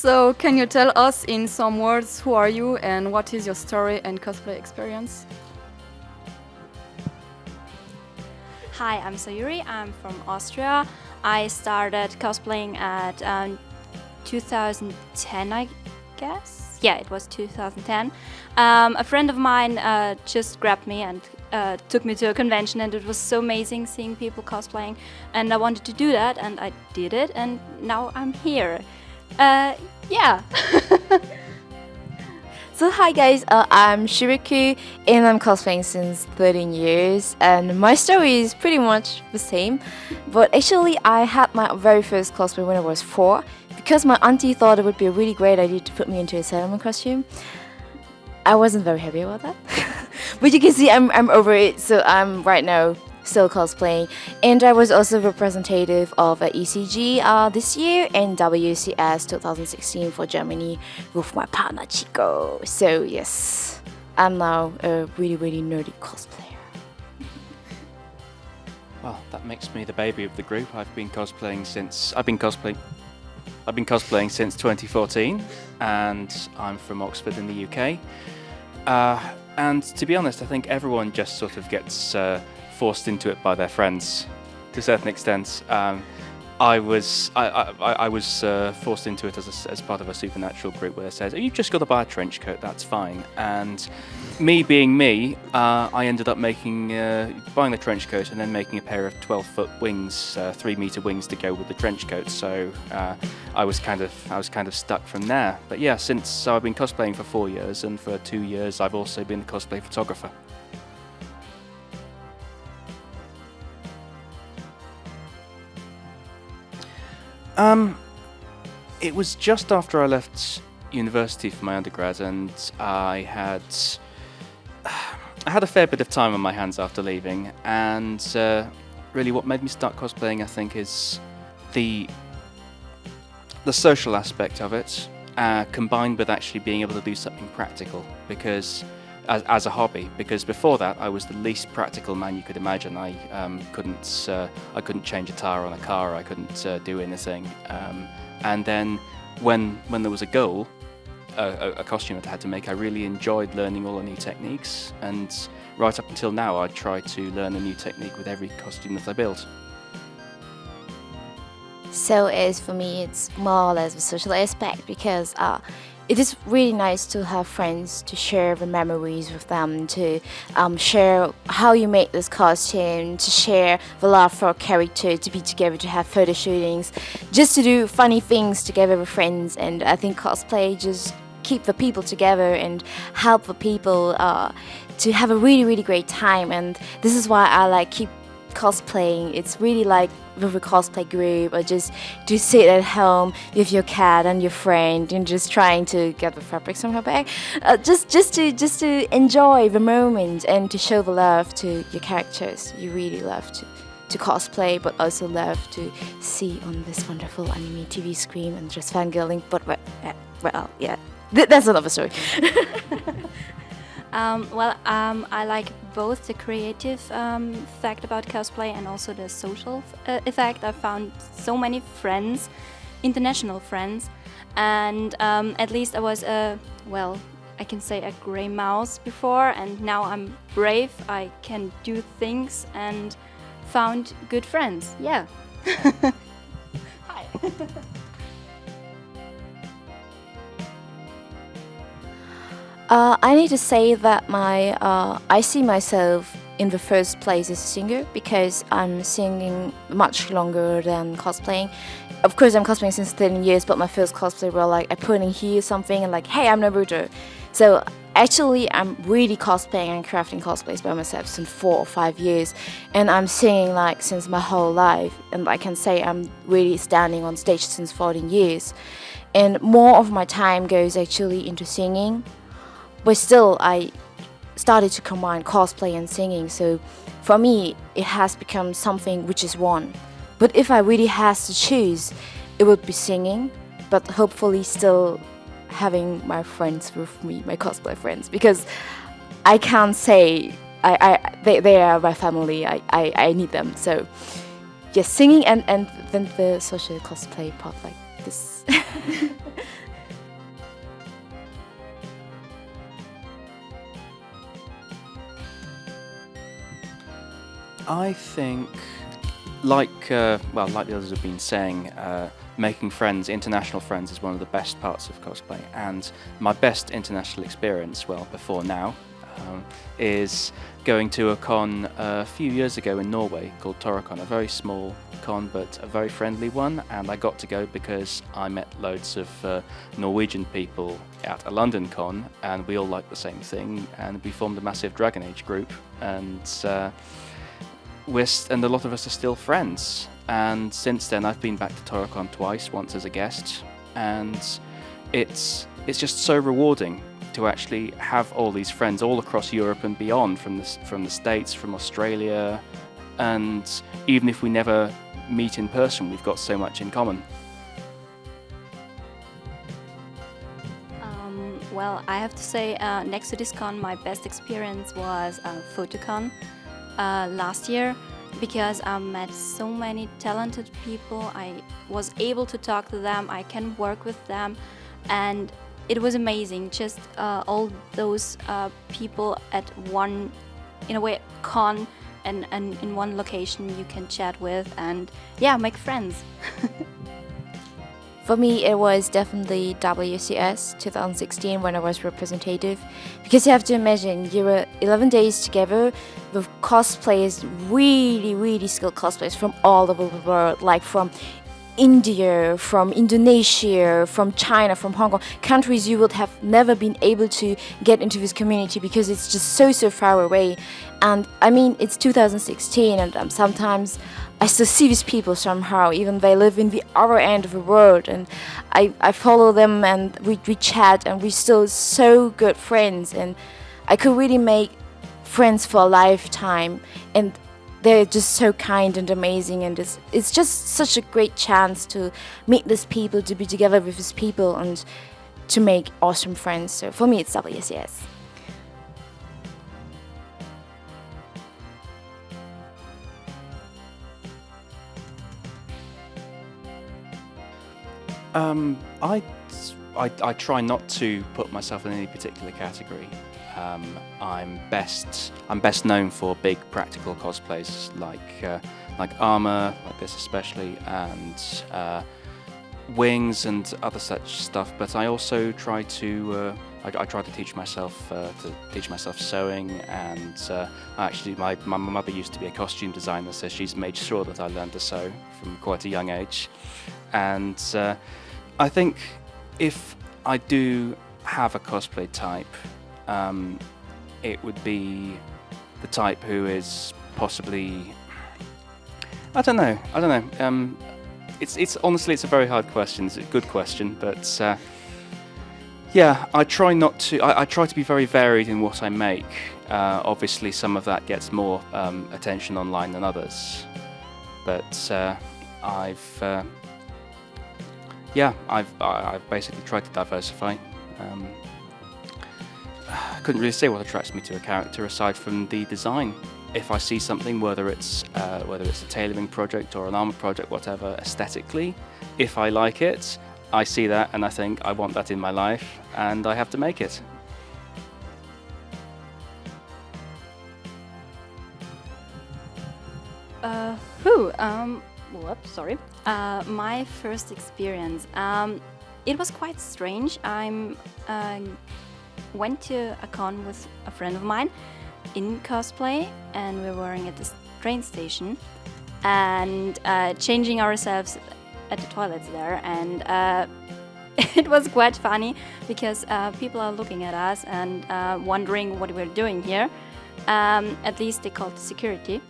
So, can you tell us in some words who are you and what is your story and cosplay experience? Hi, I'm Sayuri. I'm from Austria. I started cosplaying at 2010, I guess. Yeah, it was 2010. A friend of mine just grabbed me and took me to a convention, and it was so amazing seeing people cosplaying. And I wanted to do that, and I did it, and now I'm here. Yeah. So hi guys, I'm Shiroku and I'm cosplaying since 13 years, and my story is pretty much the same, but actually I had my very first cosplay when I was 4 because my auntie thought it would be a really great idea to put me into a settlement costume. I wasn't very happy about that, but you can see I'm over it, so I'm right now still cosplaying, and I was also representative of ECG this year and WCS 2016 for Germany with my partner Chico. So yes, I'm now a really nerdy cosplayer. Well, that makes me the baby of the group. I've been cosplaying since 2014, and I'm from Oxford in the UK. And to be honest, I think everyone just sort of gets forced into it by their friends to a certain extent. I was forced into it as part of a supernatural group where it says, "Oh, you've just got to buy a trench coat, that's fine." And me being me, I ended up buying the trench coat and then making a pair of 12-foot wings, 3-meter wings to go with the trench coat. So I was kind of stuck from there. But yeah, so I've been cosplaying for 4 years, and for 2 years I've also been a cosplay photographer. It was just after I left university for my undergrad, and I had a fair bit of time on my hands after leaving, and really what made me start cosplaying, I think, is the social aspect of it, combined with actually being able to do something practical, because as a hobby, because before that I was the least practical man you could imagine. I couldn't change a tire on a car, I couldn't do anything, and then when there was a goal, a costume that I had to make, I really enjoyed learning all the new techniques, and right up until now I try to learn a new technique with every costume that I build. So as for me, it's more or less a social aspect, because it is really nice to have friends, to share the memories with them, to share how you made this costume, to share the love for a character, to be together, to have photo shootings, just to do funny things together with friends. And I think cosplay just keep the people together and help the people to have a really great time. And this is why I like keep cosplaying. It's really like with a cosplay group, or just to sit at home with your cat and your friend and just trying to get the fabrics from her bag, just to enjoy the moment and to show the love to your characters. You really love to cosplay, but also love to see on this wonderful anime TV screen and just fangirling. But well, yeah, that's another story. I like both the creative fact about cosplay and also the social effect. I found so many friends, international friends, and at least I was I can say a grey mouse before, and now I'm brave. I can do things and found good friends. Yeah. Hi. I need to say that I see myself in the first place as a singer, because I'm singing much longer than cosplaying. Of course, I'm cosplaying since 13 years, but my first cosplay were like I put in here something and like, hey, I'm Naruto. So actually, I'm really cosplaying and crafting cosplays by myself since 4 or 5 years, and I'm singing like since my whole life. And I can say I'm really standing on stage since 14 years, and more of my time goes actually into singing. But still, I started to combine cosplay and singing, so for me, it has become something which is one. But if I really has to choose, it would be singing, but hopefully still having my friends with me, my cosplay friends, because I can't say they are my family. I need them. So yes, singing and then the social cosplay part like this. I think, like the others have been saying, making friends, international friends, is one of the best parts of cosplay. And my best international experience, before now, is going to a con a few years ago in Norway called Toricon, a very small con but a very friendly one, and I got to go because I met loads of Norwegian people at a London con, and we all liked the same thing, and we formed a massive Dragon Age group, and a lot of us are still friends. And since then I've been back to Toricon twice, once as a guest, and it's just so rewarding to actually have all these friends all across Europe and beyond, from the States, from Australia, and even if we never meet in person, we've got so much in common. Well, I have to say, next to this con, my best experience was PhotoCon last year, because I met so many talented people. I was able to talk to them, I can work with them, and it was amazing. Just all those people at one, in a way, con, and in one location you can chat with and make friends. For me, it was definitely WCS 2016 when I was representative, because you have to imagine you were 11 days together with cosplayers, really skilled cosplayers from all over the world, like from India, from Indonesia, from China, from Hong Kong, countries you would have never been able to get into this community because it's just so far away. And I mean, it's 2016, and sometimes I still see these people somehow, even they live in the other end of the world, and I follow them, and we chat, and we're still so good friends, and I could really make friends for a lifetime, and they're just so kind and amazing, and it's just such a great chance to meet these people, to be together with these people, and to make awesome friends. So for me, it's WCS. I try not to put myself in any particular category. I'm best known for big practical cosplays like armor, like this especially, and wings and other such stuff. But I also try to teach myself sewing, and actually my mother used to be a costume designer, so she's made sure that I learned to sew from quite a young age. And I think if I do have a cosplay type, it would be the type who is possibly, I don't know. It's honestly, it's a very hard question. It's a good question, but I try not to. I try to be very varied in what I make. Obviously, some of that gets more attention online than others, but I've basically tried to diversify. I couldn't really say what attracts me to a character aside from the design. If I see something, whether it's a tailoring project or an armor project, whatever, aesthetically, if I like it, I see that and I think I want that in my life, and I have to make it. Sorry. My first experience. It was quite strange. I went to a con with a friend of mine in cosplay, and we were wearing at this train station and changing ourselves at the toilets there, and it was quite funny because people are looking at us and wondering what we're doing here. At least they called the security.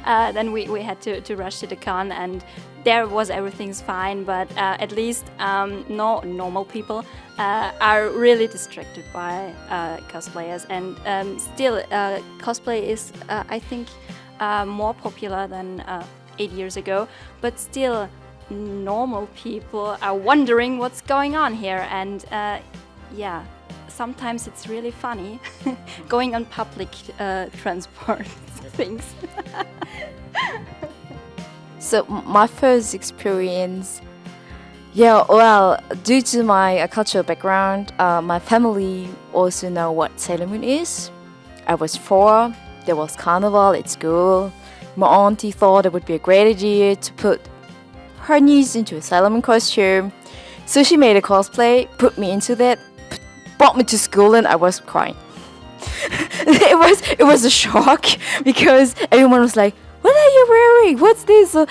Then we had to rush to the con, and there was everything's fine, but at least no normal people are really distracted by cosplayers, and still cosplay is I think more popular than 8 years ago, but still normal people are wondering what's going on here, and sometimes it's really funny going on public transport things. So my first experience, due to my cultural background, my family also know what Sailor Moon is. I was 4, there was carnival at school. My auntie thought it would be a great idea to put her niece into a Sailor Moon costume. So she made a cosplay, put me into that, brought me to school, and I was crying. it was a shock because everyone was like, "What are you wearing? What's this?" So,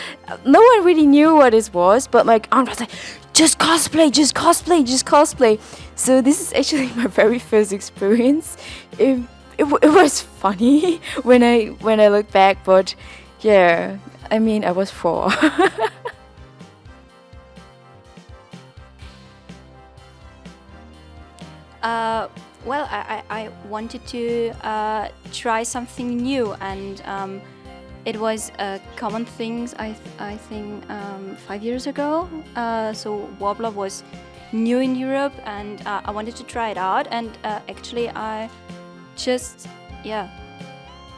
no one really knew what it was, but my aunt was like, "Just cosplay, just cosplay, just cosplay." So this is actually my very first experience. It was funny when I look back, but yeah, I mean, I was 4. Well, I wanted to try something new, and it was common things. I think 5 years ago. So Wobbler was new in Europe, and I wanted to try it out. And actually, I just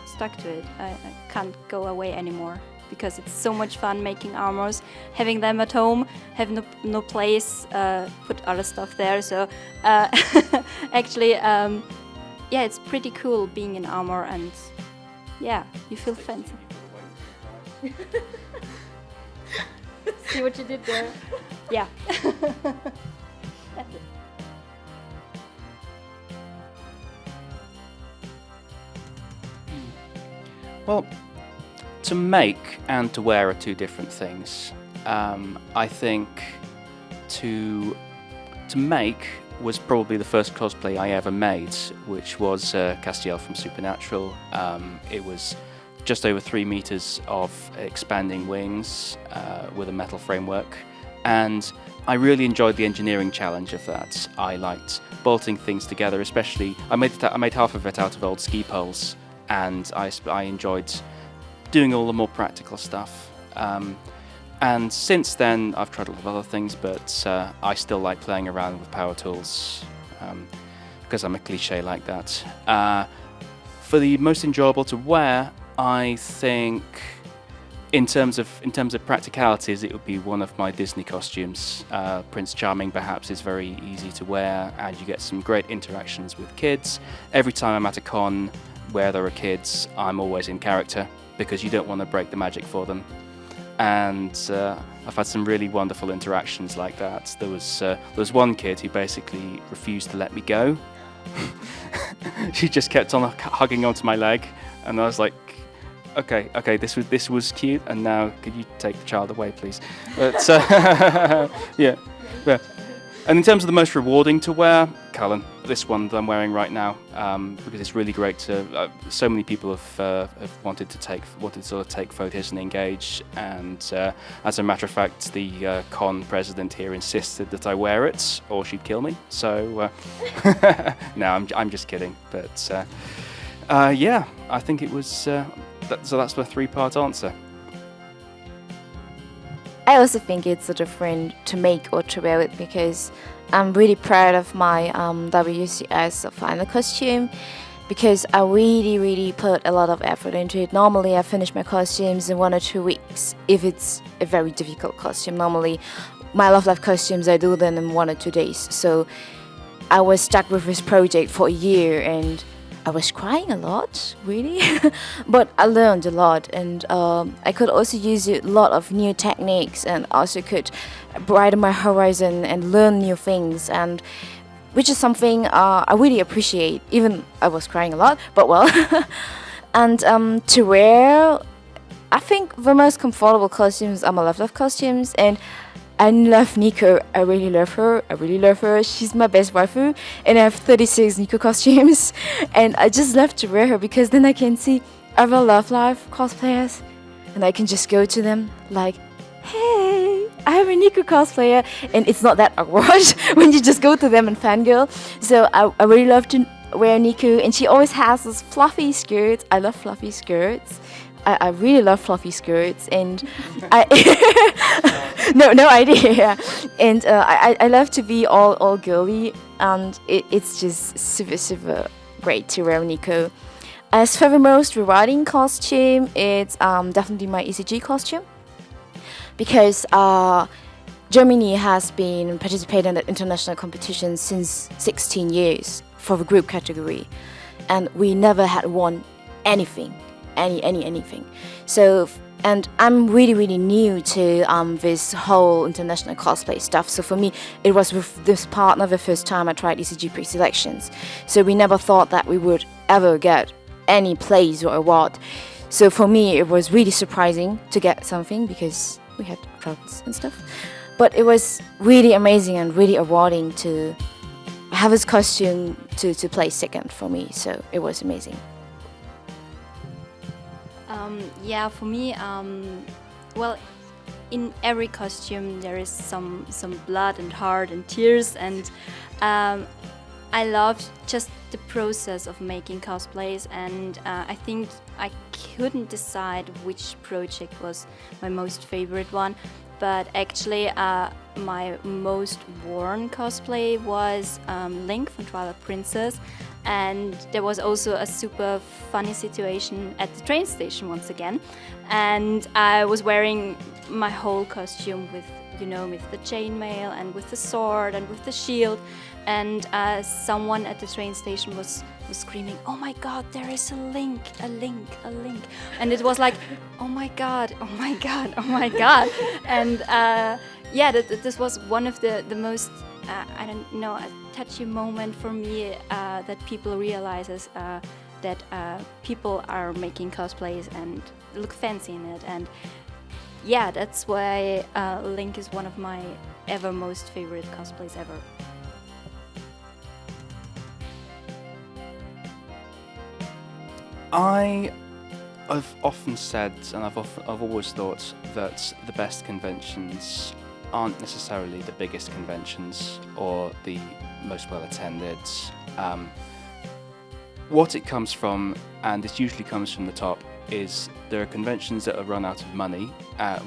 stuck to it. I can't go away anymore because it's so much fun making armors, having them at home, have no place, put other stuff there. So actually, it's pretty cool being in armor, and you feel fancy. See what you did there? Yeah. That's it. Well, to make and to wear are two different things. I think to make was probably the first cosplay I ever made, which was Castiel from Supernatural. It was just over 3 meters of expanding wings with a metal framework, and I really enjoyed the engineering challenge of that. I liked bolting things together, especially I made half of it out of old ski poles, and I enjoyed doing all the more practical stuff. And since then, I've tried a lot of other things, but I still like playing around with power tools because I'm a cliche like that. For the most enjoyable to wear, I think in terms of practicalities, it would be one of my Disney costumes. Prince Charming perhaps is very easy to wear, and you get some great interactions with kids. Every time I'm at a con where there are kids, I'm always in character because you don't want to break the magic for them. And I've had some really wonderful interactions like that. There was one kid who basically refused to let me go. She just kept on hugging onto my leg, and I was like, okay, this was cute, and now could you take the child away, please? But yeah. And in terms of the most rewarding to wear, Cullen, this one that I'm wearing right now, because it's really great to. So many people have wanted to sort of take photos and engage, and as a matter of fact, the con president here insisted that I wear it, or she'd kill me. So no, I'm just kidding. But I think it was. So that's the 3-part answer. I also think it's so different to make or to wear it because I'm really proud of my WCS final costume because I really put a lot of effort into it. Normally I finish my costumes in 1 or 2 weeks if it's a very difficult costume. Normally my Love Life costumes I do them in 1 or 2 days. So I was stuck with this project for a year and I was crying a lot, really, but I learned a lot, and I could also use a lot of new techniques, and also could broaden my horizon and learn new things, and which is something I really appreciate. Even I was crying a lot, but well, and to wear, I think the most comfortable costumes are my Love Life costumes, and I love Nico. I really love her. She's my best waifu, and I have 36 Nico costumes, and I just love to wear her because then I can see other Love Life cosplayers, and I can just go to them like, "Hey, I have a Nico cosplayer," and it's not that awkward when you just go to them and fangirl. So I really love to wear Nico, and she always has those fluffy skirts. I love fluffy skirts. I really love fluffy skirts, and I no idea. And I love to be all girly, and it's just super great to wear Nico. As for the most rewarding costume, it's definitely my ECG costume because Germany has been participating in international competition since 16 years for the group category, and we never had won anything, anything. So, and I'm really new to this whole international cosplay stuff. So for me, it was with this partner the first time I tried ECG pre-selections. So we never thought that we would ever get any place or award. So for me, it was really surprising to get something because we had crowds and stuff. But it was really amazing and really rewarding to have his costume to play second for me. So it was amazing. Yeah, for me, well, in every costume there is some blood and heart and tears, and I loved just the process of making cosplays, and I think I couldn't decide which project was my most favorite one, but actually my most worn cosplay was Link from Twilight Princess. And there was also a super funny situation at the train station once again, and I was wearing my whole costume with, you know, with the chainmail and with the sword and with the shield, and someone at the train station was screaming, "Oh my God, there is a link, a link, a link!" And it was like, "Oh my God, oh my God, oh my God!" And yeah, this was one of the most I don't know, a touchy moment for me, that people realizes that people are making cosplays and look fancy in it, and yeah, that's why Link is one of my most favorite cosplays ever. I've often said, and I've always thought that the best conventions aren't necessarily the biggest conventions or the most well attended. What it comes from, and it usually comes from the top, is there are conventions that are run out of money,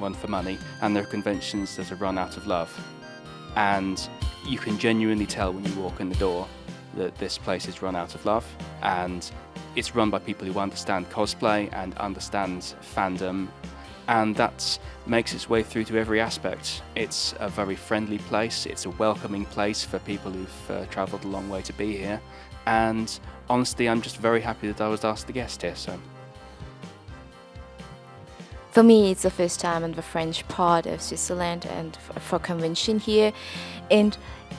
run for money, and there are conventions that are run out of love. And you can genuinely tell when you walk in the door that this place is run out of love, and it's run by people who understand cosplay and understand fandom, and that makes its way through to every aspect. It's a very friendly place, it's a welcoming place for people who've travelled a long way to be here, and honestly I'm just very happy that I was asked to guest here. So for me, it's the first time in the French part of Switzerland and for convention here, and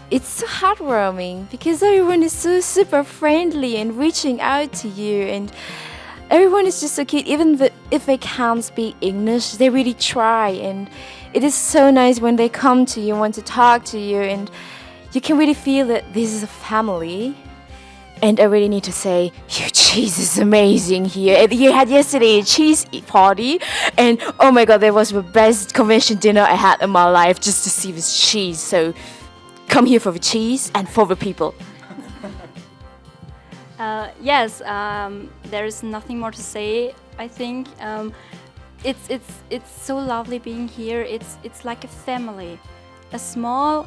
it's so heartwarming because everyone is so super friendly and reaching out to you, and everyone is just so cute. Even if they can't speak English, they really try, and it is so nice when they come to you, want to talk to you, and you can really feel that this is a family. And I really need to say, your cheese is amazing here. And you had yesterday a cheese party, and oh my God, that was the best convention dinner I had in my life, just to see this cheese. So come here for the cheese and for the people. Yes, there is nothing more to say. I think it's so lovely being here. It's like a family, a small,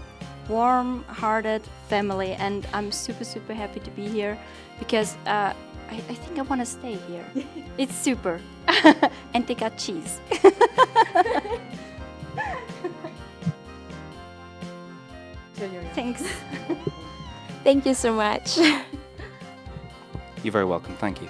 warm-hearted family, and I'm super happy to be here because I think I want to stay here. It's super, and they got cheese. Thanks. Thank you so much. you're very welcome, thank you.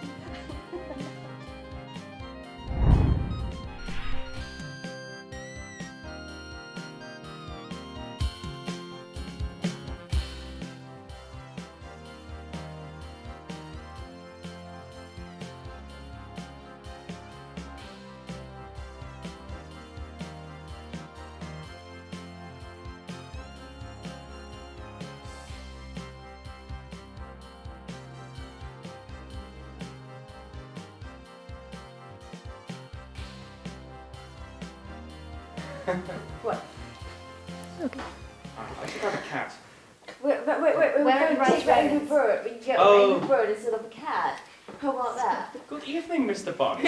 What? Okay. I should have a cat. Wait, we're going to take the angry bird. We can get an angry bird instead of a cat. How about that? Good evening, Mr. Bond.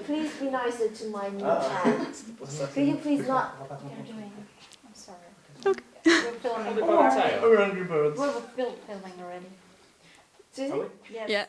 Please be nicer to my new cat. Can you please not? I'm sorry. Okay. We're filming. We're angry birds. We're filming already. Susie? Yes. Yeah.